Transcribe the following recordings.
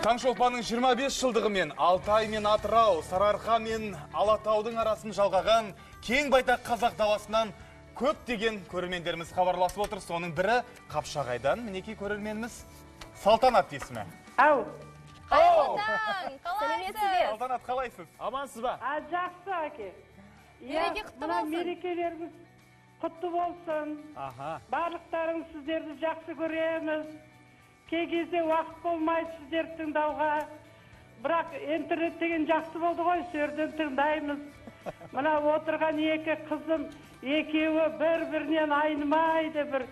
Таңшолпанның 25 жылдығы мен Алтай мен Атырау, Сарыарқа мен Алатаудың арасын жалғаған кең байтақ қазақ даласынан көптеген көрермендеріміз хабарласып отыр. Соның бірі Қапшағайдан мінекей көрерменіміз Салтанат есімі. Ау. Салтанат, қалайсыз? Амансыз ба? Жақсы әке. Мереке құтты болсын. Мерекелеріңіз құтты болсын. Барлықтарың сіздерді жақсы көреміз. Кей кезде уақыт болмайды сіздерді тыңдауға. Бірақ интернет деген жақсы болды ғой, сөрден тыңдаймыз. Мына отырған екі қызым, екеуі бір-бірінен айнымайды, бір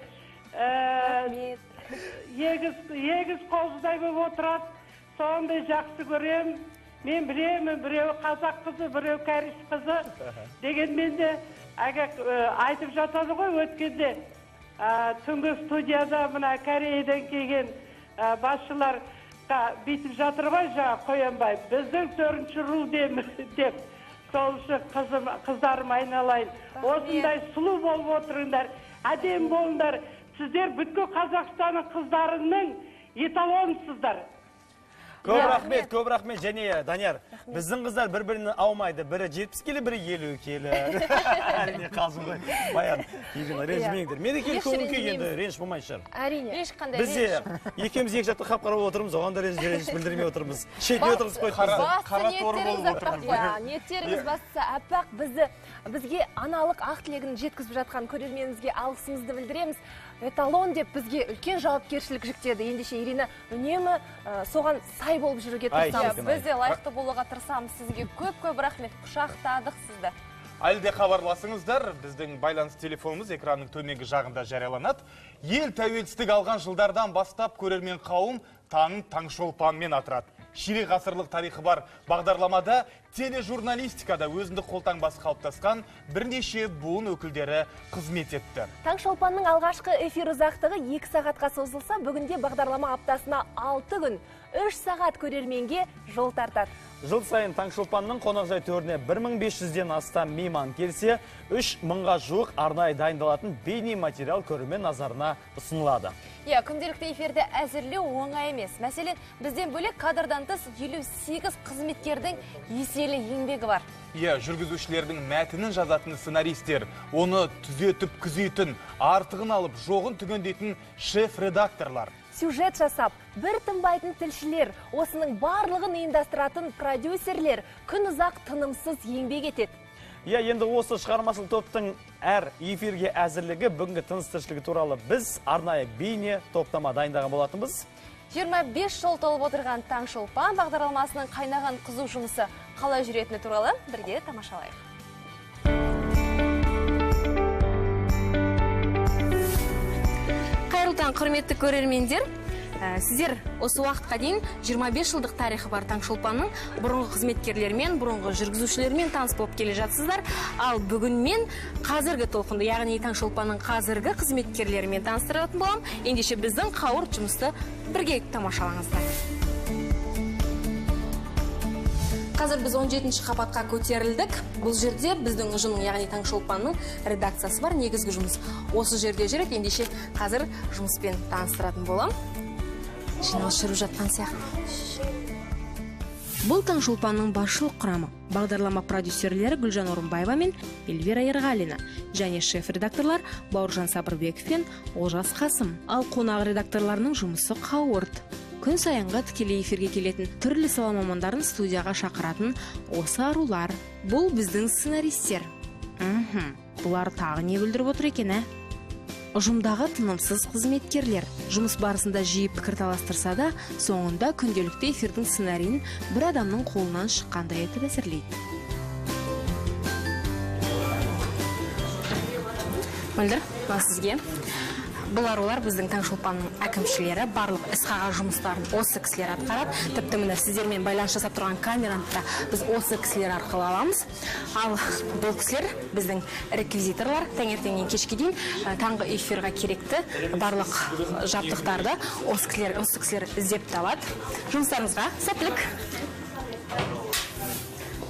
егіз қозыдай болып отырады. Сондай жақсы көрем. Мен білемін, біреу қазақ қызы, біреу кәріс қызы. Дегенмен де айтып жатады ғой өткенде. Түнгі студияда мына Кореядан келген басшылар бүйтіп жатыр ғой, Қоянбай. Біздің 4-ші ру деп. Сол үшін қыздарым айналайын. Осындай сұлу болып отырыңдар, әдем болыңдар. Сіздер бүткіл Қазақстанның қыздарының эталонсыздар. Көп рахмет, және Данияр, біздің қыздар бір-біріне аумайды, бірі 70 келі, бірі 50 келі. Әрине қалсын ғой, баян, ренжімеңдер. Мерекелік көңіл күй енді ренж болмай шығар. Әрине. Ешқандай ренж. Біз екеуміз екі жақты қап-қарап отырмыз, оған да ренж білдірмей отырмыз. Шетіне отырмыз қойдыңыздар. Ниеттеріңіз бастысы әппақ, бізге аналық ақ тілегін жеткізіп жатқан көрерменімізге алғысымызды білдіреміз. Эталон деп бізге үлкен жауапкершілік жүктеді. Ендеше Ирина үнемі соған сай болып жүруге тырысамыз. Біз де лайықты болуға тырысамыз. Сізге көп рахмет. Құшақтадық сізді. Әлі де хабарласыңыздар, біздің байланыс телефонымыз экранның төменгі жағында жарияланады. Ел тәуелсіздік алған жылдардан бастап көрермен қауым таңын Таңшолпанмен атырады. Ширек ғасырлық тарихы бар бағдарламада тележурналистикада өзіндік қолтаңбасы қалыптасқан бірнеше буын өкілдері қызмет етті. Таңшолпанның алғашқы эфир ұзақтығы 2 сағатқа созылса, бүгінде бағдарлама аптасына 6 күн, 3 сағат көрерменге жол тартады. Жыл сайын Таңшолпанның қонақжай төріне 1500-ден астам мейман келсе, 3000-ға жуық арнайы дайындалатын бейне материал көрермен назарына ұсынылады. Күнделікті эфирді әзірлеу оңай емес. Мәселен, бізден бөлек кадрдан тыс 58 қызметкердің еселі еңбегі бар. Жүргізушілердің мәтінін жазатын сценаристер, оны түзетіп күзейтін, артығын алып, жоғын түгендейтін шеф-редакторлар. Сюжет жасап, бір тынбайтын тілшілер, осының барлығын ұйымдастыратын продюсерлер күн ұзақ тынымсыз еңбек етеді. Енді осы шығармашылық топтың әр эфирге әзірлігі, бүгінгі тыныс-тіршілігі туралы біз арнайы бейне топтама дайындаған болатынбыз. 25 жыл толып отырған Таңшолпан бағдарламасының қайнаған қызу жұмысы қалай жүретіні туралы бірге тамашалайық. Қайырлы таң, құрметті көрермендер. Сіздер осы уақытқа дейін 25 жылдық тарихы бар Таңшолпанның бұрынғы қызметкерлермен, бұрынғы жүргізушілермен таныс болып келе жатсыздар. Ал бүгін мен қазіргі толқынды, яғни Таңшолпанның қазіргі қызметкерлерімен таныстыратын болам. Ендеше біздің қауырт жұмысты бірге тамашалаңыздар. Қазір біз 17-ші қабатқа көтерілдік. Бұл жерде біздің ұжымның, яғни Таңшолпанның редакциясы бар, негізгі жұмыс осы жерде жүреді. Ендеше қазір жұмыспен таныстыратын болам. Жиналыс жүріп жатқан сияқты. Бұл Таңшолпанның басшылық құрамы. Бағдарлама продюсерлері Гүлжан Орынбаева мен Эльвира Ерғалина, және шеф-редакторлар Бауыржан Сабырбеков пен Олжас Қасым. Ал қонақ редакторларының жұмысы қауырт. Күн сайынғы тікелей эфирге келетін түрлі сала мамандарын студияға шақыратын осы арулар. Бұл біздің сценаристер. Бұлар тағы не білдіріп отыр екен, Ұжымдағы тынымсыз қызметкерлер. Жұмыс барысында жиі пікір таластырса да, соңында күнделікті эфирдің сценарийін бір адамның қолынан шыққандай етіп әзірлейді. Мөлдір, сізге. Бұл арулар біздің Таңшолпанның әкімшілері, барлық іс-қағаз жұмыстарын осы кісілер атқарады. Тіпті міне сіздермен байланыс жасап тұрған камераны да біз осы кісілер арқылы аламыз. Ал бұл кісілер біздің реквизиторлар. Таңертеңнен кешке дейін таңғы эфирға керекті барлық жабдықтарды осы кісілер іздеп табады. Жұмыстарыңызға сәттілік.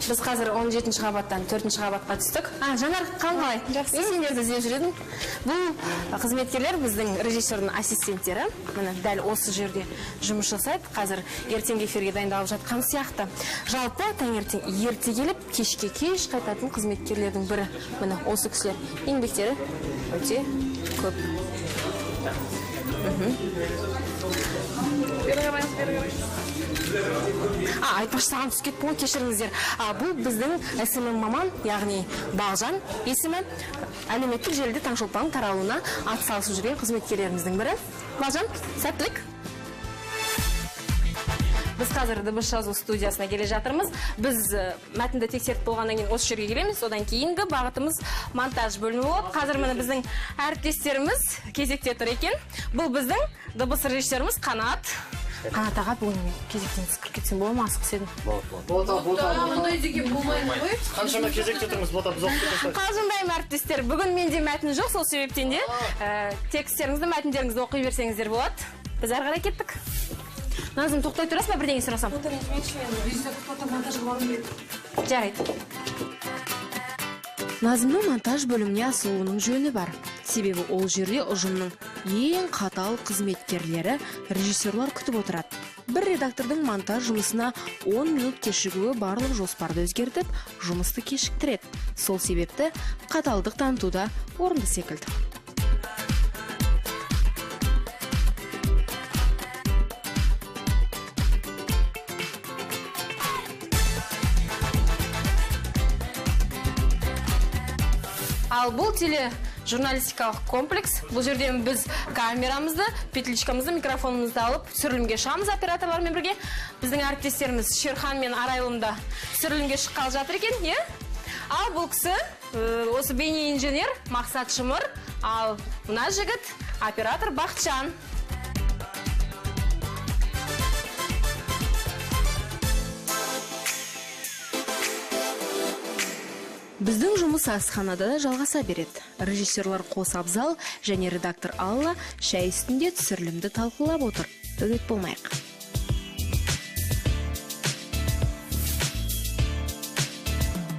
Біз қазір 17-ші қабаттан 4-ші қабатқа түстік. Жанар, қалай? Жақсы. Сендерді іздеп жүрдім. Бұл қызметкерлер біздің режиссердің ассистенттері. Міне дәл осы жерде жұмыс жасайды. Қазір ертеңгі эфирге дайындалып жатқан сияқты. Жалпы таңертең ерте келіп, кешке кеш қайтатын қызметкерлердің бірі. Міне осы кісілер еңбектері өте көп. Айтпақшы саған түсіп кетті ғой, кешіріңіздер. Бұл біздің СММ маман, яғни Балжан есімі, әлеуметтік желіде Таңшолпанның таралуына атсалысып жүрген қызметкерлеріміздің бірі. Балжан, сәттілік. Біз қазір дыбыс жазу студиясына келе жатырмыз. Біз мәтінді тексеріп болғаннан кейін осы жерге келеміз. Одан кейінгі бағытымыз монтаж бөлімі болып. Қазір міне біздің әріптестеріміз кезекте тұр екен. Бұл біздің дыбыс режиссеріміз Қанат. Қанат аға, бүгін кезектен тыс кіріп кетсем бола ма, асық седім? Бота. Мұндай деген болмайды ғой. Қаншама кезекте тұрмыз, бота біз оқып кетесіз. Қалжыңдаймын әріптестер. Бүгін менде мәтін жоқ, сол себептен де текстеріңізді, мәтіндеріңізді оқи берсеңіздер болады. Біз әрі қарай кеттік. Назым, тоқтай тұрасыз ба, бірдеңе сұрасам? Жарайды. Назымның монтаж бөліміне асылуының жөні бар. Себебі ол жерде ұжымның ең қатал қызметкерлері режиссерлар күтіп отырады. Бір редактордың монтаж жұмысына 10 минут кешігуі барлық жоспарды өзгертіп, жұмысты кешіктіреді. Сол себепті қаталдық танытуда орынды секілді. Ал бұл журналистикалық комплекс. Бұл жерден біз камерамызды, петличкамызды, микрофонымызды алып, түсірілімге шығамыз операторлармен бірге. Біздің әріптестеріміз Шерхан мен Арайлымда түсірілімге шыққалы жатыр екен, Ал бұл кісі осы бейне инженер Мақсат Шымыр, ал мына жігіт оператор Бақытжан. Біздің жұмыс асханада да жалғаса береді. Режиссерлар Қос Абзал және редактор Алла шай үстінде түсірілімді талқылап отыр. Бөгет болмайық.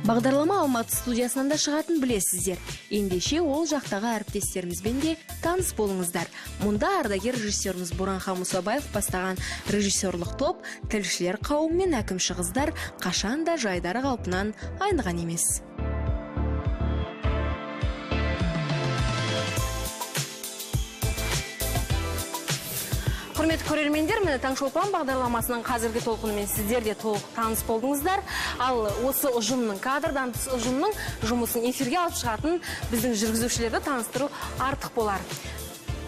Бағдарлама Алматы студиясынан да шығатын білесіздер. Ендеше ол жақтағы әріптестерімізбен де таныс болыңыздар. Мұнда ардагер режиссеріміз Боранхан Мұсабаев бастаған режиссерлық топ, тілшілер қауым мен әкімші қыздар қашанда жайдары қалпынан айныған емес. Құрметті көрермендер, міне Таңшолпан бағдарламасының қазіргі толқынымен сіздер де толық таныс болдыңыздар. Ал осы ұжымның, кадрдан тыс ұжымның жұмысын эфирге алып шығатын біздің жүргізушілерді таныстыру артық болар.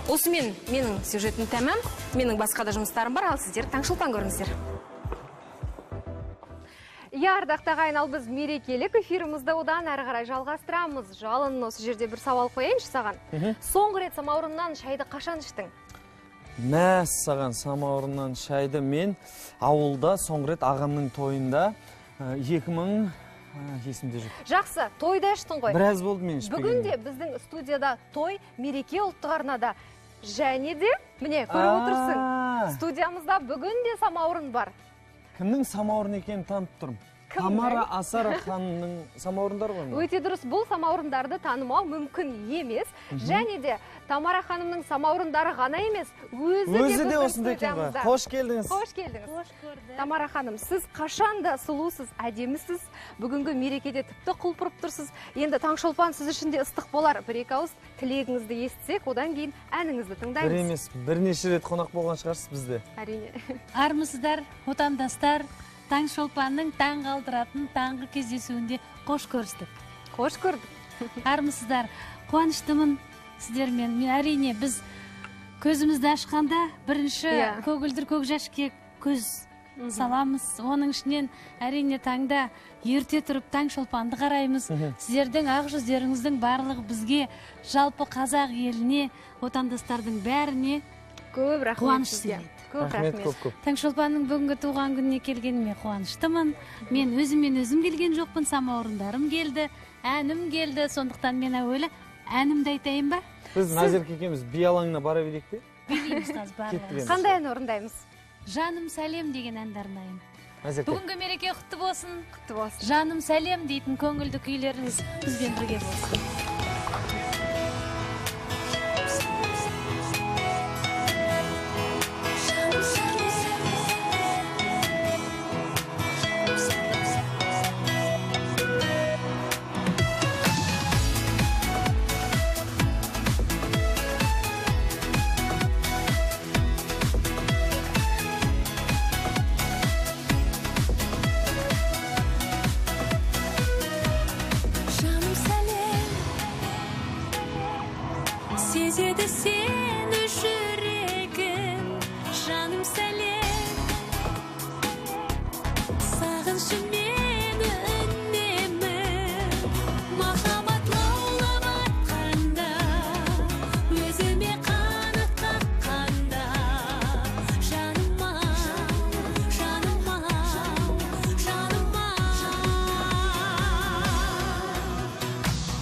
Осымен менің сюжетім тәмам, менің басқа да жұмыстарым бар, ал сіздер Таңшолпан көріңіздер. Ардақты ағайын, ал біз мерекелік эфирімізді одан әрі қарай жалғастырамыз. Жалын, осы жерде бір сауал қояйыншы саған. Соңғы рет самаурыннан шайды қашан іштің? Мәс саған самаурыннан шайды мен ауылда соңғы рет ағамның тойында 2000 есімде жоқ. Жақсы, тойда іштің ғой. Біраз болды мен ішпеген. Бүгін де біздің студияда той мереке ұлттық арнада. Және де, міне, көріп отырсың. Студиямызда бүгін де самаурын бар. Кімнің самаурын екенін танып тұрмын. Тамара Асарханның самаурындары ғой. Өте дұрыс, бұл самаурындарды танымау мүмкін емес. Және де Тамара ханымның самаурындары ғана емес, өзі де осында екен ғой. Қош келдіңіз. Қош келдіңіз. Қош көрдік. Тамара ханым, сіз қашан да сұлусыз, әдемісіз. Бүгінгі мерекеде тіпті құлпырып тұрсыз. Енді Таңшолпан сіз үшін де ыстық болар. Бір-екі ауыз тілегіңізді естісек, одан кейін әніңізді тыңдаймыз. Бір емес, бірнеше рет қонақ болған шығарсыз бізде. Әрине. Армысыздар, отандастар. Таңшолпанның таң қалдыратын таңғы кездесуінде қош көрістік. Қош көрдік. Армысыздар, қуаныштымын сіздермен. Мен әрине біз көзімізді ашқанда бірінші көгілдір көк жәшікке көз саламыз. Оның ішінен әрине таңда ерте тұрып Таңшолпанды қараймыз. Сіздердің ақ жүздеріңіздің барлығы бізге, жалпы қазақ еліне, отандастардың бәріне көп рахмет. Қуаныш сыйлайды. Көп рахмет. Таңшолпанның бүгінгі туған күніне келгеніме қуаныштымын. Мен өзім келген жоқпын, самаурындарым келді, әнім келді. Сондықтан мен әуелі әнімді айтайын ба? Біз Назерке екеуміз би алаңына бара берейік пе? Билейміз қазір барлығымыз. Қандай ән орындаймыз? Жаным сәлем деген әнді арнаймын. Әзеке. Бүгінгі мереке құтты болсын. Құтты болсын. Жаным сәлем дейтін көңілді күйлеріңіз бізбен бірге болсын. Сезеді сені жүрегім, жаным сәлем. Сағыншы мені үнемі, махаббат лаулап атқанда, өзіме қанат қаққанда. Жаныма, жаныма, жаныма.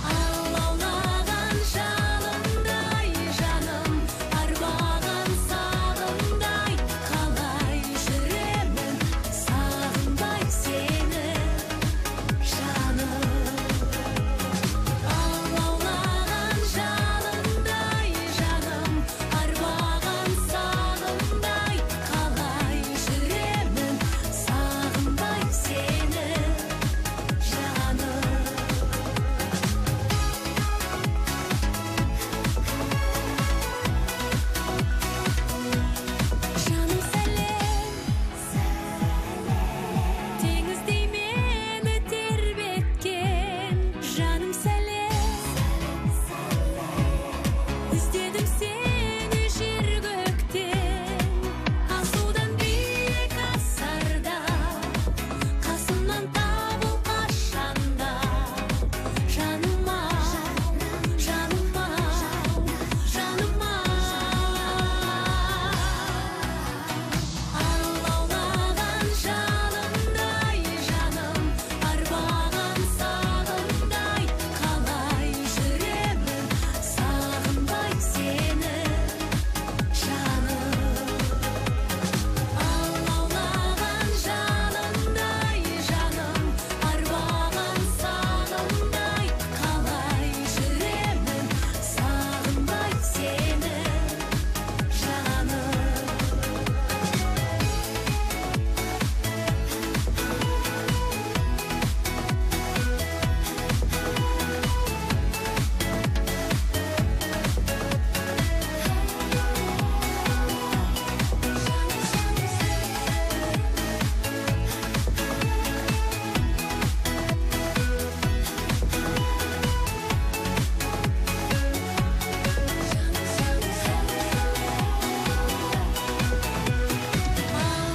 Алаулаған жалындай жаным, арбаған сағымдай, қалай жүремін сағынбай сені, жаным. Алаулаған жалындай жаным, арбаған сағымдай, қалай жүремін сағынбай сені, жаным. Жаным сәлем, теңіздей мені тербеткен. Жаным сәлем, іздедім сені жер көктен. Асудан биік асарда, қасымнан табыл қашанда. Жаныма, жаныма, жаныма. Алаулаған жалындай жаным, арбаған сағымдай, қалай жүремін сағынбай сені, жаным. Алаулаған жалындай жаным, арбаған сағымдай, қалай жүремін сағынбай сені, жаным.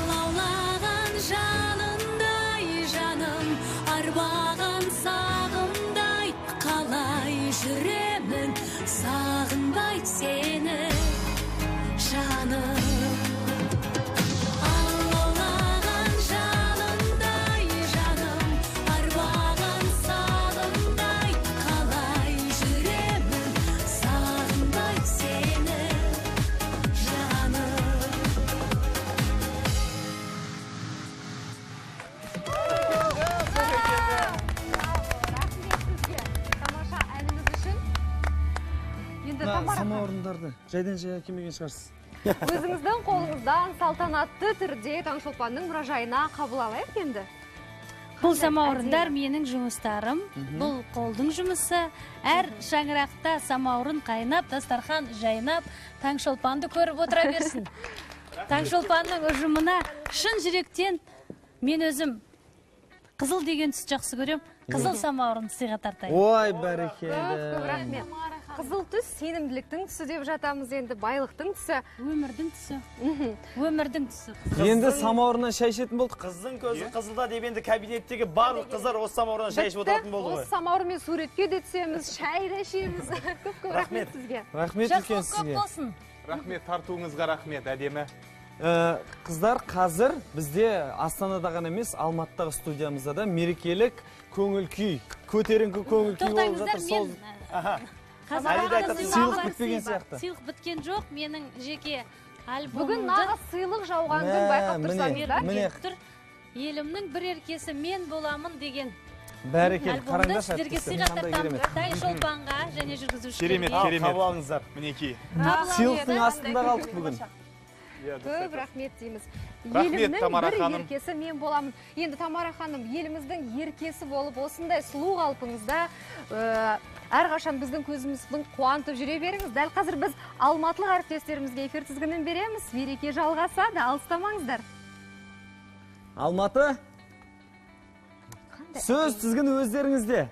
Алаулаған жалындай жаным, арбаған сағымдай, қалай жүремін сағынбай сені, жаным. Алаулаған жалындай жаным, арбаған сағымдай, қалай жүремін сағынбай сені, жаным. Тамаша әніңіз үшін. Енді Тамара, Самаурындарды жайдан жай әкелмеген шығарсыз. өзіңіздің қолыңыздан салтанатты түрде Таңшолпанның мұражайына қабыл алайық енді. Бұл самаурындар менің жұмыстарым, бұл қолдың жұмысы. Әр шаңырақта самаурын қайнап, дастархан жайнап, Таңшолпанды көріп отыра берсін. Таңшолпанның ұжымына шын жүректен мен өзім қызыл деген түс жақсы көрем. Қызыл самаурын сыйға тартайын. Ой, Көп бәрекелді. рахмет. Қызыл түс сенімділіктің түсі деп жатамыз енді, байлықтың түсі. Өмірдің түсі. Өмірдің түсі. Енді самаурыннан шай ішетін болдық. Қыздың көзі қызылда деп енді кабинеттегі барлық қыздар осы самаурыннан шай ішіп отыратын болды ғой. Осы самаурынмен суретке де түсеміз, шай да ішеміз. Көп рахмет сізге. Рахмет үлкен Жақсылық көп сізге. болсын. Рахмет, тартуыңызға рахмет, әдемі. Қыздар, қазір бізде Астанада ғана емес, Алматыдағы студиямызда да мерекелік көңіл күй, көтеріңкі көңіл күй болып Тоқтаңыздар, жатыр. мен Әлі айтатын сыйлық бітпеген сияқты. Сыйлық біткен жоқ, менің жеке Бүгін альбомымды нағыз сыйлық жауған күн байқап тұрсаңыздар. міне. тұр. елімнің бір еркесі мен боламын деген Бәрекелді, альбомды қараңдаршы сіздерге әріптестер, сыйға қандай тартамын. керемет. Таңшолпанға және Керемет, жүргізушілерге. керемет. Қабыл алыңыздар. Мінекей. Сыйлықтың астында қалдық бүгін. Көп рахмет дейміз. Рахмет, Елімнің Тамара бір ханым. еркесі мен боламын. Енді Тамара ханым, еліміздің еркесі болып, осындай сұлу қалпыңызда әрқашан біздің көзіміздің қуантып жүре беріңіз. Дәл қазір біз алматылық әріптестерімізге эфир тізгінін береміз. Мереке жалғасады, алыстамаңыздар. Алматы, сөз тізгіні өздеріңізде.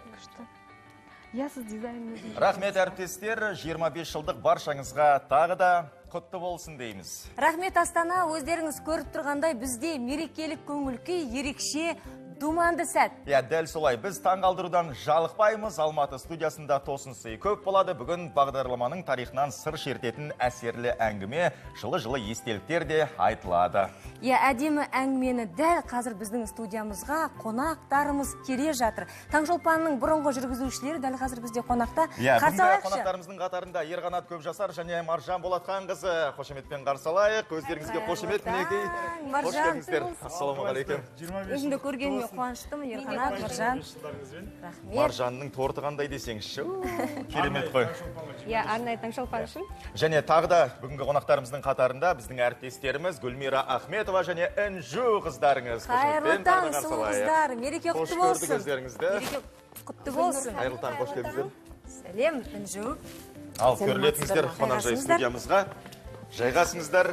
Я сіз дизайныңыз. Рахмет әріптестер, 25 жылдық баршаңызға тағы да құтты болсын дейміз. Рахмет Астана, өздеріңіз көріп тұрғандай бізде мерекелік көңіл-күй ерекше думанды сәт. Дәл солай, біз таңғалдырудан жалықпаймыз. Алматы студиясында тосын сый көп болады. Бүгін бағдарламаның тарихынан сыр шертетін әсерлі әңгіме, жылы-жылы естеліктер де айтылады. Әдемі әңгімені дәл қазір біздің студиямызға қонақтарымыз келе жатыр. Таңшолпанның бұрынғы жүргізушілері дәл қазір бізде қонақта. Қарсы Бүгінгі алайықшы. қонақтарымыздың қатарында Ерғанат Көпжасар және Маржан Болатхан қызы. Қошеметпен қарсы алайық. Өздеріңізге қошемет мінекей. Қош келдіңіздер. Ассалаумағалейкум. Өзімді көргеніме қуаныштымын, Ерғанат, Маржан. Рахмет. Маржанның торты қандай десеңізші. Керемет қой. Арнайы Таңшолпан үшін. Және тағы да бүгінгі қонақтарымыздың қатарында біздің әріптестеріміз Гүлмира Ахметова және Інжу қыздарыңыз. Қайырлы таң, сұлу қыздар. Мереке құтты болсын. Қош көрдік өздеріңізді. Мереке құтты болсын. Қайырлы таң, қош келдіңіздер. Сәлем, Інжу. Ал көрілетіңіздер қонақжай студиямызға. Жайғасыңыздар.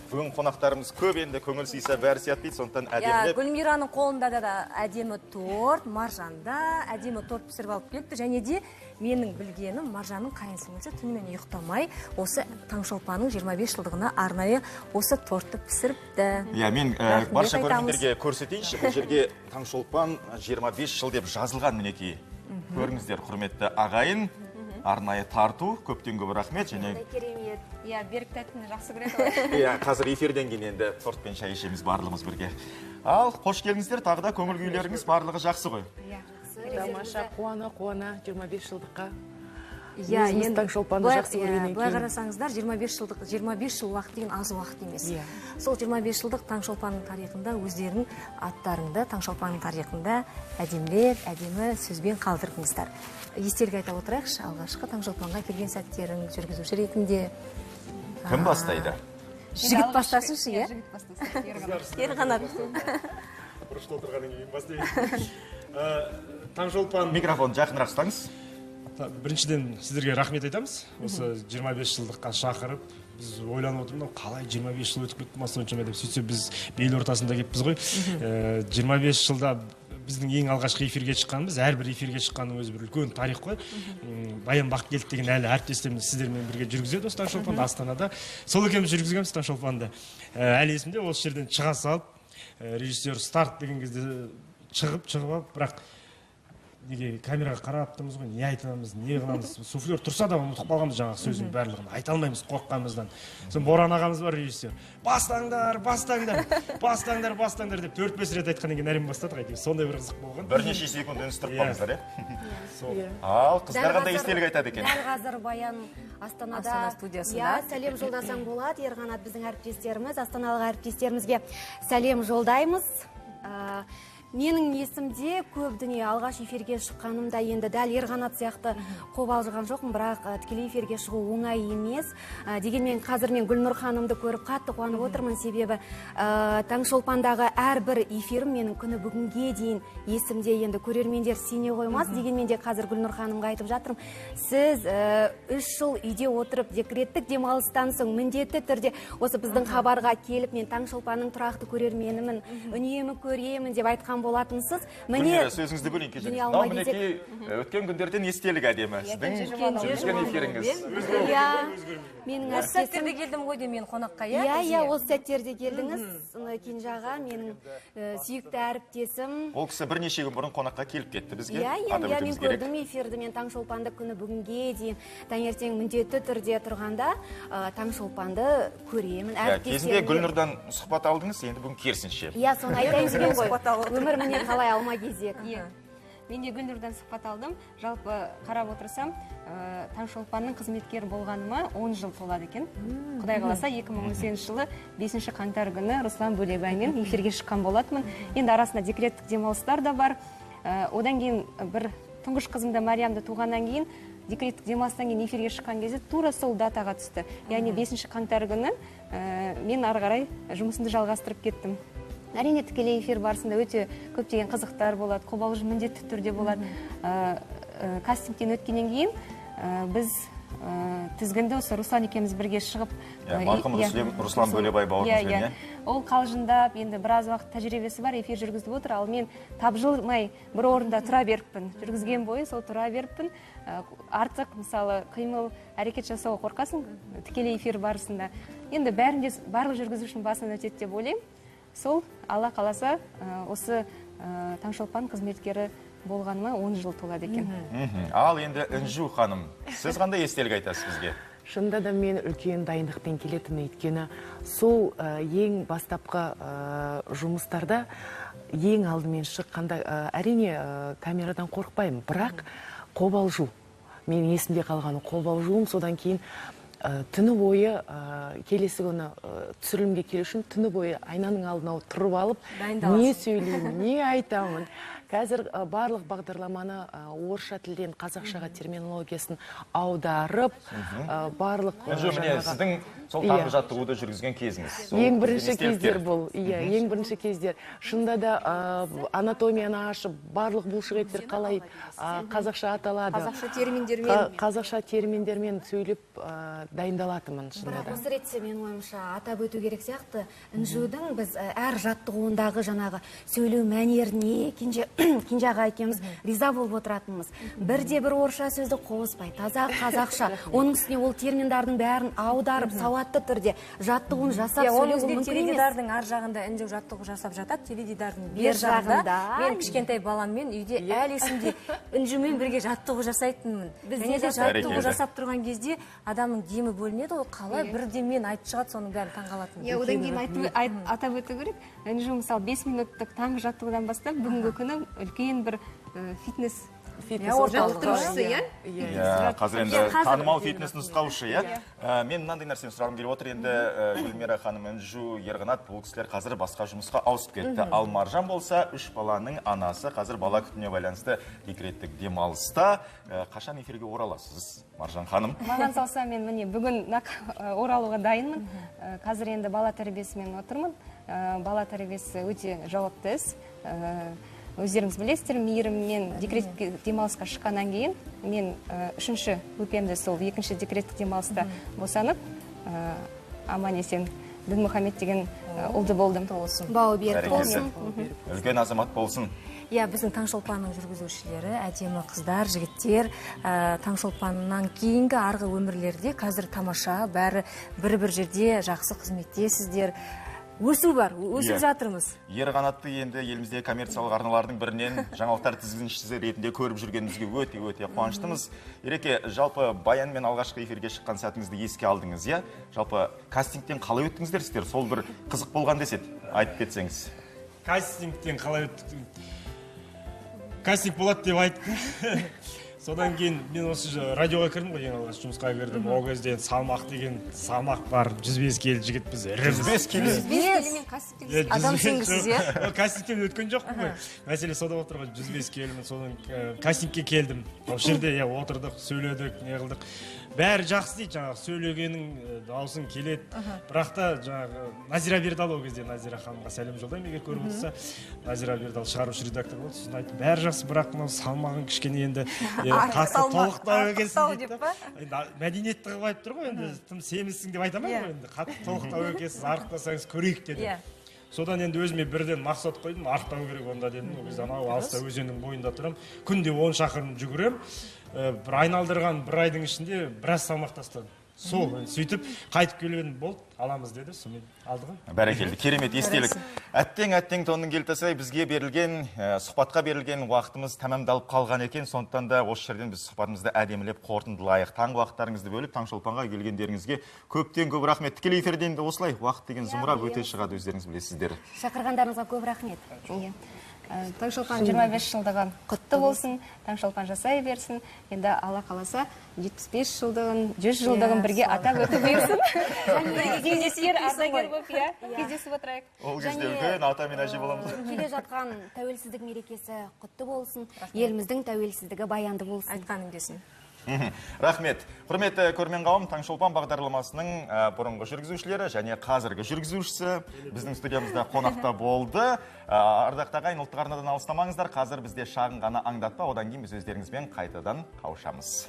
Бүгін қонақтарымыз көп, енді көңіл сыйса бәрі сиятпейді, сондықтан әдемілеп. Гүлмираның қолында да әдемі торт, Маржанда әдемі торт пісіріп алып келіпті. Және де менің білгенім, Маржанның қайынсіңлісі түнімен ұйықтамай, осы Таңшолпанның 25 жылдығына арнайы осы тортты пісіріпті. Мен барша көргендерге көрсетейінші. Бұл жерге Таңшолпан 25 жыл деп жазылған мінекей. Көріңіздер, құрметті ағайын. Арнайы тарту, көптен көп рахмет. Керемет. Берік тәттіні жақсы көреді. Қазір эфирден кейін енді торт пен шай ішеміз барлығымыз бірге. Ал, қош келіңіздер, тағы да көңіл күйлеріңіз барлығы жақсы ғой. Тамаша, қуана 25 жылдыққа. Енді Таңшолпанды жақсы көргеннен былай кейін. қарасаңыздар, 25 жыл уақыт деген аз уақыт емес. Сол 25 жылдық Таңшолпанның тарихында өздерінің аттарында, Таңшолпанның тарихында әдемі сөзбен қалдырдыңыздар. Естелік айта отырайықшы, алғашқы Таңшолпанға келген сәттерің жүргізуші ретінде. Кім бастайды? Жігіт бастасыншы, е? Ерғанат. Бұрышта отырғаннан кейін бастайын. Таңшолпан. Микрофон жақынырақ ұстаңыз. Біріншіден сіздерге рахмет айтамыз. Осы 25 жылдыққа шақырып, біз ойланып отырмыз, қалай 25 жыл өтіп кетті ма соншама деп. Сөйтсе біз бел ортасында келіппіз ғой. 25 жылда біздің ең алғашқы эфирге шыққанымыз, әрбір эфирге шыққанның өзі бір үлкен тарих қой. Баян Бақкелді деген әлі әріптестеріміз сіздермен бірге жүргізеді осы Таңшолпанды Астанада. Сол екеуміз жүргізгенбіз Таңшолпанды. Әлі есімде, осы жерден шыға салып, режиссер старт деген кезде шығып алып, бірақ неге камераға қарап тұрмыз ғой, не айтамыз, не қыламыз. Суфлер тұрса да ұмытып қалғанбыз жаңағы сөздің барлығын. Айта алмаймыз қорыққанымыздан. Сон Боран ағамыз бар режиссер. Бастаңдар деп 4-5 рет айтқаннан кейін әрем бастадық әйтеуір. Сондай бір қызық болған. Бірнеше секунд үнсіз тұрып қалыңыздар, Ал, қыздар қандай естелік айтады екен? Дәл қазір Баян Астана студиясында. Сәлем жолдасаң болады. Ерғанат біздің әріптестеріміз, астаналық әріптестерімізге сәлем жолдаймыз. Менің есімде көп дүние алғаш эфирге шыққанымда енді дәл Ерғанат сияқты қобалжыған жоқпын, бірақ тікелей эфирге шығу оңай емес. Дегенмен қазір мен Гүлнұр ханымды көріп қатты қуанып отырмын, себебі Таңшолпандағы әрбір эфирім менің күні бүгінге дейін есімде. Енді көрермендер сене қоймас. Дегенмен де қазір Гүлнұр ханымға айтып жатырмын, сіз 3 жыл үйде отырып декреттік демалыстан соң міндетті түрде осы біздің хабарға келіп, мен Таңшолпанның тұрақты көрерменімін, үнемі көремін деп айтқан болатынсыз. Міне сөзіңізді бөлейін кешіріңіз. Мынау мінекей өткен күндерден естелік әдемі. Сіздің өткен эфиріңіз. Менің сәттерде келдім ғой де мен қонаққа, осы сәттерде келдіңіз. Кенже аға, менің сүйікті әріптесім. Ол кісі бірнеше күн бұрын қонаққа келіп кетті бізге. Мен көрдім эфирді, мен Таңшолпанды күні бүгінге дейін таңертең міндетті түрде тұрғанда Таңшолпанды көремін. Кезінде Гүлнұрдан сұхбат алдыңыз, енді бүгін керісінше. Соны айтайын деген ғой. Өмір міне қалай алма кезек. Мен де Гүлнұрдан сұхбат алдым. Жалпы қарап отырсам, Таңшолпанның қызметкер болғаныма 10 жыл толады екен. Құдай қаласа 2018 жылы 5 қаңтар күні Руслан Бөлебаймен эфирге шыққан болатынмын. Енді арасында декреттік демалыстар да бар. Одан кейін бір тұңғыш қызымды Мариямды туғаннан кейін декреттік демалыстан кейін эфирге шыққан кезде тура сол датаға түсті. Яғни 5 қаңтар күні мен ары қарай жұмысымды жалғастырып кеттім. Әрине тікелей эфир барысында өте көптеген қызықтар болады, қобалжу міндетті түрде болады. Кастингтен өткеннен кейін біз тізгінді осы Руслан екеуміз бірге шығып, марқұм Руслан Бөлебай бауырымызбен, ол қалжыңдап, енді біраз уақыт тәжірибесі бар, эфир жүргізіп отыр, ал мен тапжылмай бір орында тұра беріппін. Жүргізген бойы сол тұра беріппін. Артық, мысалы, қимыл, әрекет жасауға қорқасың тікелей эфир барысында. Енді бәрінде барлық жүргізушінің басынан өтеді деп ойлаймын. Сол, Алла қаласа, осы Таңшолпан қызметкері болғаныма 10 жыл толады екен. Ал енді Інжу ханым, сіз қандай естелік айтасыз бізге? Шынында да мен үлкен дайындықпен келетін, өйткені сол ең бастапқы жұмыстарда ең алдымен шыққанда әрине камерадан қорықпаймын, бірақ қобалжу. Мен есімде қалғаны қобалжуым, содан кейін түні бойы келесі күні түсірілімге келу үшін түні бойы айнаның алдына тұрып алып, не сөйлеймін, не айтамын. Қазір барлық бағдарламаны орысша тілден қазақшаға терминологиясын аударып, барлық сіздің сол таңғы жаттығуды жүргізген кезіңіз. Ең бірінші кездер бұл. Ең бірінші кездер. Шында да анатомияны ашып, барлық бұлшықеттер қалай қазақша аталады. Қазақша терминдермен сөйлеп дайындалатымын шында да. Осы ретте мен ойымша атап өту керек сияқты, Інжудің біз әр жаттығуындағы жаңағы сөйлеу мәнеріне, Кенжаға екеуміз риза болып отыратынымыз. Бірде-бір орысша сөзді қоспай, таза қазақша, оның үстіне ол терминдардың бәрін аударып, сауатты түрде жаттығуын жасап сөйлеуі мүмкін емес. Теледидардың ар жағында Інжу жаттығу жасап жатады, теледидардың бер жағында. Мен кішкентай баламмен үйде әлі есімде Інжумен бірге жаттығу жасайтынмын. Және де жаттығу жасап тұрған кезде адамның демі бөлінеді, ол қалай бірден айтып шығады, соның бәрін таңғалатынмын. Одан кейін атап өту керек, Інжу мысалы 5 минуттық таңғы жаттығудан бастап бүгінгі күні үлкен бір фитнес орталықтырушысы, қазір енді танымал фитнес нұсқаушы, мен мынандай нәрсені сұрағым келіп отыр, енді Гүлмира ханым, Інжу, Ерғанат, бұл кісілер қазір басқа жұмысқа ауысып кетті. Ал Маржан болса, 3 баланың анасы, қазір бала күтіміне байланысты декреттік демалыста. Қашан эфирге ораласыз, Маржан ханым? Маған салса, мен міне бүгін оралуға дайынмын. Қазір енді бала тәрбиесімен отырмын. Бала тәрбиесі өте жауапты іс. Өздеріңіз білесіздер, мейіріммен декреттік демалысқа шыққаннан кейін мен 3-ші өпемді сол 2-ші декреттік демалыста босанып, аман есен Дінмұхаммед деген ұлды болдым. Бауы берік болсын. Үлкен азамат болсын. Біздің Таңшолпанның жүргізушілері, әдемі қыздар, жігіттер, Таңшолпаннан кейінгі арғы өмірлерде қазір тамаша, бәрі бір жерде жақсы қызметтесіздер. Өсу бар, өсіп жатырмыз. Ерғанатты енді елімізде коммерциялық арналардың бірінен жаңалықтар тізгіншісі ретінде көріп жүргенімізге өте қуаныштымыз. Ереке, жалпы Баянмен алғашқы эфирге шыққан сәтіңізді еске алдыңыз, жалпы кастингтен қалай өттіңіздер сіздер? Сол бір қызық болған деседі, айтып кетсеңіз. Кастингтен қалай өттім? Кастинг болады деп айтты. Содан кейін мен осы радиоға кірдім ғой, ең алғаш жұмысқа кірдім. Ол кезде салмақ деген салмақ бар, 105 келі жігітпіз. 105 келі? 105 келі адам сенгісіз, Кастингтен өткен жоқпын ғой. Мәселе сода отыр ғой, 105 келімін. Содан кастингке келдім. Ол жерде отырдық, сөйледік, не қылдық. Бәрі жақсы дейді, жаңағы сөйлегенің дауысың келеді. Бірақ та жаңағы Назира Бердал, ол кезде Назира ханымға сәлем жолдаймын, егер көріп отырса. Назира Бердал шығарушы редактор болды. Сосын айтты, бәрі жақсы, бірақ салмағың кішкене енді қатты толықтау екенсің дейді. Мәдениетті қылып айтып тұр ғой, енді тым семізсің деп айтамын ғой, енді қатты толықтау екенсіз, арықтасаңыз көрейік деді. Содан енді өзіме бірден мақсат қойдым, арықтау керек онда дедім. Ол кезде анау алыста өзеннің бойында тұрам, күнде 10 шақырым жүгірем. Бір айналдырған бір айдың ішінде біраз салмақ тастадым. Сол, сөйтіп қайтып келген болды, аламыз деді, сонымен алдығы. Бәрекелді, керемет естелік. Әттең тонның келтісі бізге берілген, сұхбатқа берілген уақытымыз тәмамдалып қалған екен. Сондықтан да осы жерден біз сұхбатымызды әдемілеп қорытындылайық. Таңғы уақыттарыңызды бөліп, Таңшолпанға келгендеріңізге көптен көп рахмет. Тікелей эфирден де осылай уақыт деген зымырап өте шығады, өздеріңіз білесіздер. Шақырғандарыңызға көп рахмет. Таңшолпан 25 жылдығын құтты болсын, Таңшолпан жасай берсін. Енді Алла қаласа 75 жылдығын, 100 жылдығын бірге атап өтіп берсін. Кездесер, ардагер болып, кездесіп отырайық. Ол кезде үлкен ата мен әже боламыз. Келе жатқан тәуелсіздік мерекесі құтты болсын, еліміздің тәуелсіздігі баянды болсын. Айтқаның десін. Рахмет. Құрметті көрермен қауым, Таңшолпан бағдарламасының бұрынғы жүргізушілері және қазіргі жүргізушісі біздің студиямызда қонақта болды. Ардақты ағайын, ұлттық арнадан алыстамаңыздар. Қазір бізде шағын ғана аңдатпа, одан кейін біз өздеріңізбен қайтадан қауышамыз.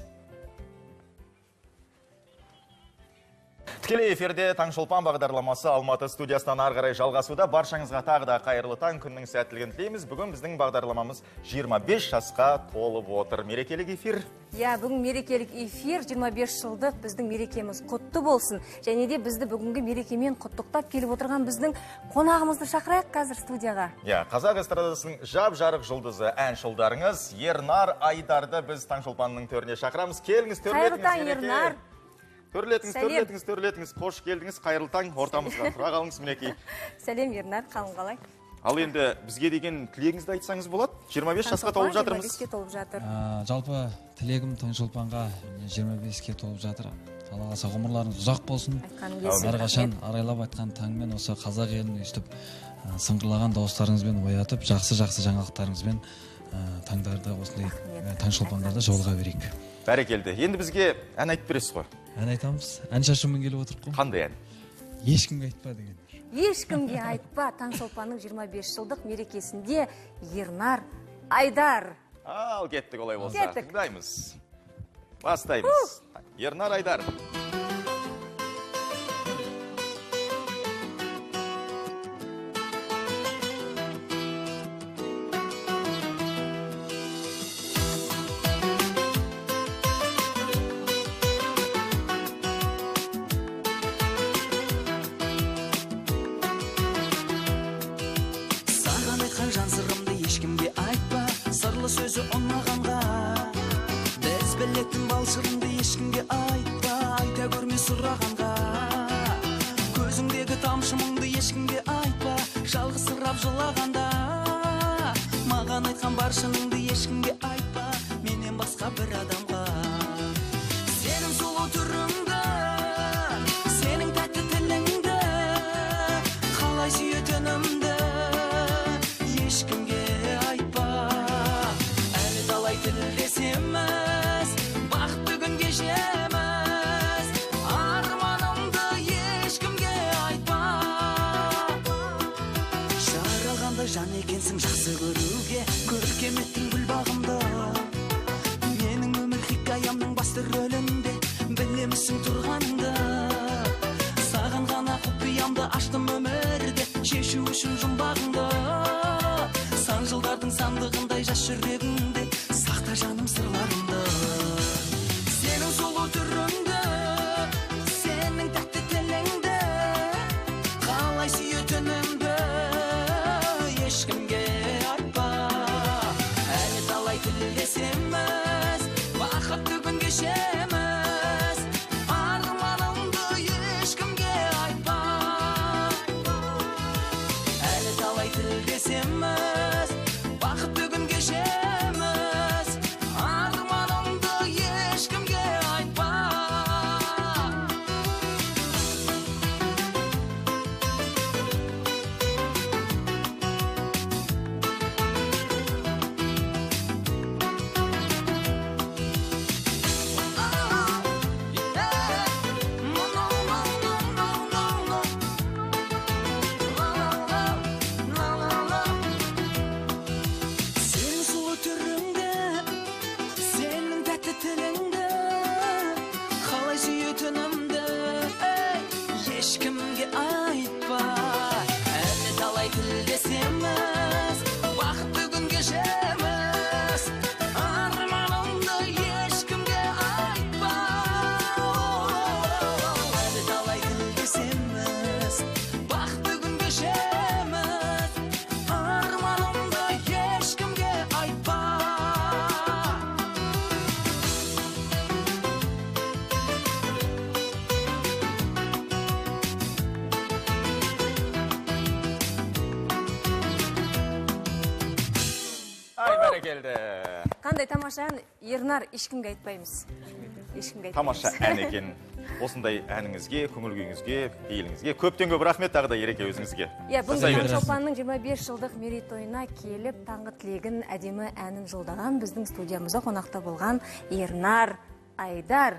Тікелей эфирде Таңшолпан бағдарламасы Алматы студиясынан ары қарай жалғасуда. Баршаңызға тағы да қайырлы таң, күннің сәттілігін тілейміз. Бүгін біздің бағдарламамыз 25 жасқа толып отыр. Мерекелік эфир. Бүгін мерекелік эфир, 25 жылдық біздің мерекеміз құтты болсын. Және де бізді бүгінгі мерекемен құттықтап келіп отырған біздің қонағымызды шақырайық қазір студияға. Қазақ эстрадасының жап-жарық жұлдызы, әншілдарыңыз Ернар Айдарды біз Таңшолпанның төріне шақырамыз. Келіңіз, төрлетіңіз. Төрлетіңіз, қош келдіңіз, қайырлы таң, ортамызға тұра қалыңыз, мінекей. Сәлем, Ернар, қалың қалай? Ал енді бізге деген тілегіңізді айтсаңыз болады? 25 жасқа толып жатырмыз. 25-ке толып жатыр. Жалпы тілегім Таңшолпанға 25-ке толып жатыр. Алла қаласа ғұмырларыңыз ұзақ болсын. Әрқашан арайлап айтқан таңмен осы қазақ елін өстіп сыңғырлаған дауыстарыңызбен оятып, жақсы-жақсы жаңалықтарыңызбен таңдарды осындай Таңшолпандарды жолға берейік. Бәрекелді. Енді бізге ән айтып бересіз ғой? Ән айтамыз. Ән шашумен келіп отырып қой. Қандай ән? Ешкімге айтпа деген. Ешкімге айтпа, Таңшолпанның 25 жылдық мерекесінде Ернар Айдар. Ал, кеттік олай болса. Тыңдаймыз. Бастаймыз. Ернар Айдар. Сөзі ұнағанға біз білетін балшырынды ешкімге айтпа, айта көрме сұрағанға. Көзіңдегі тамшы мұңды ешкімге айтпа, жалғызсырап жылағанда. Маған айтқан бар шыныңды ешкімге айтпа, менен басқа бір адамға. Сенің сұлу түріңді, сенің тәтті тіліңді, қалай сүйетінімді ешкімге тілдесеміз, бақыт бүгін кешеміз, арманымды ешкімге айтпа. Жаралғандай жан екенсің жақсы көруге, көркеметтің гүл бағымды. Менің өмір хикаямның басты рөлінде білемісің тұрғанды. Саған ғана құпиямды аштым өмірде, шешу үшін жұмбағыңды. Сан жылдардың сандығындай жас жүрегіңде сақта жаным сырларымды. Сенің сұлу түріңді, сенің тәтті тіліңді, қалай сүйетінімді ешкімге айтпа. Әлі талай тілдесеміз, бақытты күн кешеміз, арманымды ешкімге айтпа. Әлі талай тілдесеміз, бақытты күн кешеміз, арманымды ешкімге айтпа. Бәрекелді. Қандай тамаша ән, Ернар, ешкімге айтпаймыз. Ешкімге айтпаймыз. Тамаша ән екен. Осындай әніңізге, көңіл күйіңізге, пейіліңізге көптен көп рахмет тағы да Ереке өзіңізге. Бұл Таңшолпанның 25 жылдық мерейтойына келіп, таңғы тілегін әдемі әнін жолдаған біздің студиямызда қонақта болған Ернар, Айдар.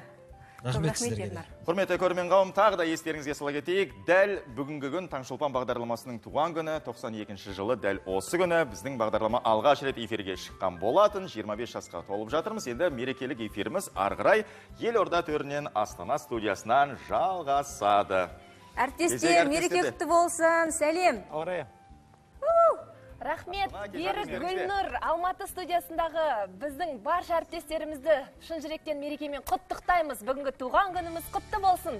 Рахмет сіздерге. Құрметті көрермен қауым, тағы да естеріңізге сала кетейік. Дәл бүгінгі күн Таңшолпан бағдарламасының туған күні, 92 жылы дәл осы күні біздің бағдарлама алғаш рет эфирге шыққан болатын. 25 жасқа толып жатырмыз. Енді мерекелік эфиріміз арғырай Елорда төрінен Астана студиясынан жалғасады. Әріптестер, мереке құтты болсын. Сәлем. Орая. Рахмет, Берік Гүлнұр, Алматы студиясындағы біздің барша әріптестерімізді шын жүректен мерекемен құттықтаймыз. Бүгінгі туған күніміз құтты болсын.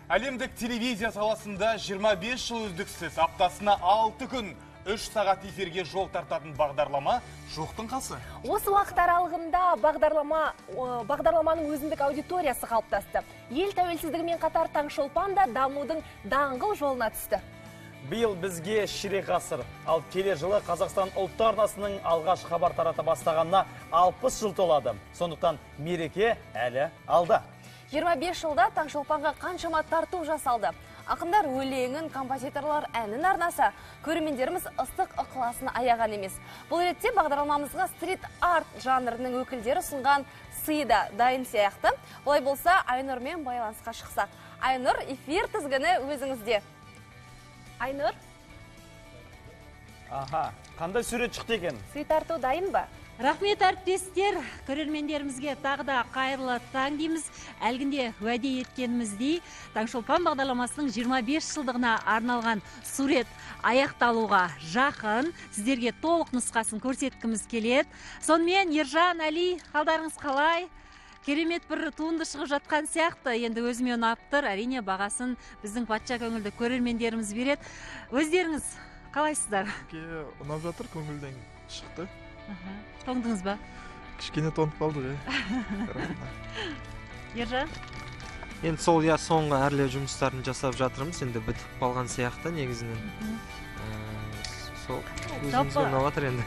Әлемдік телевизия саласында 25 жыл үздіксіз, аптасына 6 күн, 3 сағат эфирге жол тартатын бағдарлама жоқтың қасы. Осы уақыт аралығында бағдарламаның өзіндік аудиториясы қалыптасты. Ел тәуелсіздігімен қатар Таңшолпан да дамудың даңғыл жолына түсті. Биыл бізге ширек ғасыр, ал келер жылы Қазақстан ұлттар арнасының алғаш хабар тарата бастағанына 60 жыл толады. Сондықтан мереке әлі алда. 25 жылда Таңшолпанға қаншама тарту жасалды. Ақындар өлеңін, композиторлар әнін арнаса, көрермендеріміз ыстық ықыласын аяған емес. Бұл ретте бағдарламамызға стрит-арт жанрының өкілдері ұсынған сый да дайын сияқты. Олай болса, Айнұрмен байланысқа шықсақ. Айнұр, эфир тізгіні өзіңізде. Айнұр? Аха, қандай сурет шықты екен? Сый тарту дайын ба? Рахмет әріптестер, көрермендерімізге тағы да қайырлы таң дейміз. Әлгінде уәде еткеніміздей, Таңшолпан бағдарламасының 25 жылдығына арналған сурет аяқталуға жақын, сіздерге толық нұсқасын көрсеткіміз келеді. Сонымен Ержан, Әли, қалдарыңыз қалай? Керемет бір туынды шығып жатқан сияқты, енді өзіме ұнап тұр, әрине бағасын біздің патша көңілді көрермендеріміз береді. Өздеріңіз қалайсыздар? Ұнап жатыр, көңілден шықты. Тоңдыңыз ба? Кішкене тоңып қалды. Ержан? Енді сол соңғы әрлеу жұмыстарын жасап жатырмыз, енді бітіп қалған сияқты негізінен. Сол өзімізге ұнап жатыр енді.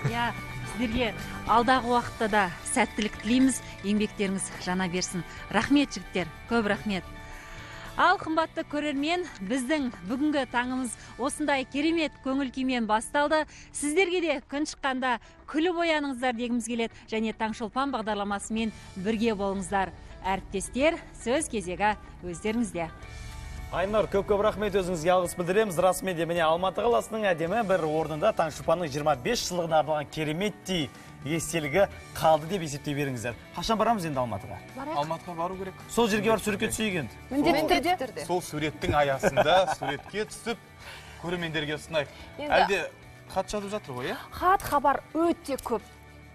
Сіздерге алдағы уақытта да сәттілік тілейміз, еңбектеріңіз жана берсін. Рахмет жігіттер, көп рахмет. Ал қымбатты көрермен, біздің бүгінгі таңымыз осындай керемет көңіл күймен басталды. Сіздерге де күн шыққанда күліп ояныңыздар дегіміз келеді, және Таңшолпан бағдарламасымен бірге болыңыздар. Әріптестер, сөз кезегі өздеріңізде. Айнұр, көп рахмет, өзіңізге алғыс білдіреміз. Расымен де міне Алматы қаласының әдемі бір орнында Таңшолпанның 25 жылдығына арналған кереметтей естелігі қалды деп есептей беріңіздер. Қашан барамыз енді Алматыға? Алматыға бару керек. Сол жерге барып суретке түсейік енді. Міндетті түрде. Сол суреттің аясында суретке түсіп, көрермендерге ұсынайық. Әлде хат жазып жатыр ғой, иә? Хат хабар өте көп.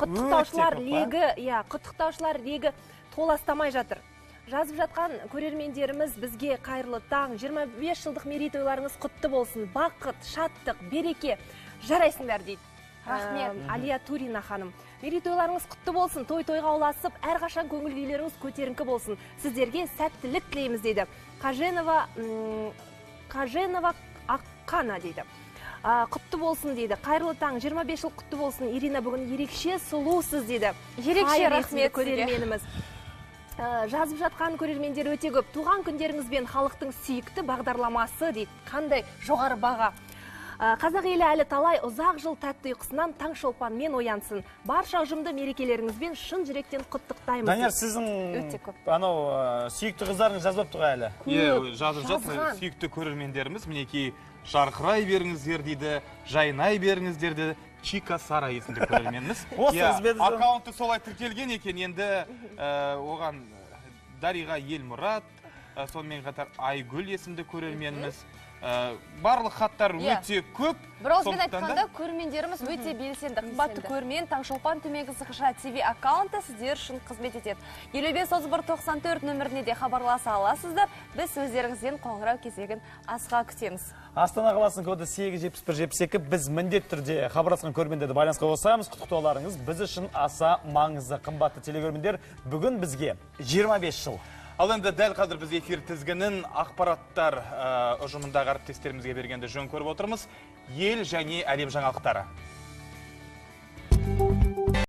Құттықтаушылар легі толастамай жатыр. Жазып жатқан көрермендеріміз бізге қайырлы таң, 25 жылдық мерейтойларыңыз құтты болсын, бақыт, шаттық, береке, жарайсыңдар дейді. Рахмет, Алия Турина ханым. Мерейтойларыңыз құтты болсын, той-тойға ұласып, әрқашан көңіл күйлеріңіз көтеріңкі болсын. Сіздерге сәттілік тілейміз дейді. Қаженова Аққана дейді. Құтты болсын дейді. Қайырлы таң, 25 жыл құтты болсын. Ирина бүгін ерекше сұлусыз дейді. Ерекше рахмет көрерменіміз. Жазып жатқан көрермендер өте көп. Туған күндеріңізбен халықтың сүйікті бағдарламасы дейді. Қандай жоғары баға. Қазақ елі әлі талай ұзақ жыл тәтті ұйқысынан Таңшолпанмен оянсын. Барша ұжымды мерекелеріңізбен шын жүректен құттықтаймыз. Данияр, сіздің сүйікті қыздарыңыз жазбап тұға әлі? Жазып жатыр. Сүйікті көрермендеріміз мінекей жарқырай беріңіздер дейді, жайнай беріңіздер дейді. Чика Сара есімді көрерменіміз. Аккаунты солай тіркелген екен, енді оған Дариға Елмұрат, сонымен қатар Айгүл есімді көрерменіміз. Барлық хаттар өте көп. Бір ауызбен айтқанда көрермендеріміз өте белсенді. Қымбатты көрермен, Таңшолпан төменгі сызықша ТВ аккаунты сіздер үшін қызмет етеді. 55-31-94 нөміріне де хабарласа аласыздар. Біз өздеріңізден қоңырау кезегін асыға күтеміз. Астана қаласының коды 87172. Біз міндет түрде хабарласқан көрермендерді байланысқа қосамыз. Құттықтауларыңыз біз үшін аса маңызды. Қымбатты телекөрермендер, бүгін бізге 25 жыл. Ал енді дәл қазір біз эфир тізгінін ақпараттар ұжымындағы әріптестерімізге бергенді жөн көріп отырмыз. Ел және әлем жаңалықтары.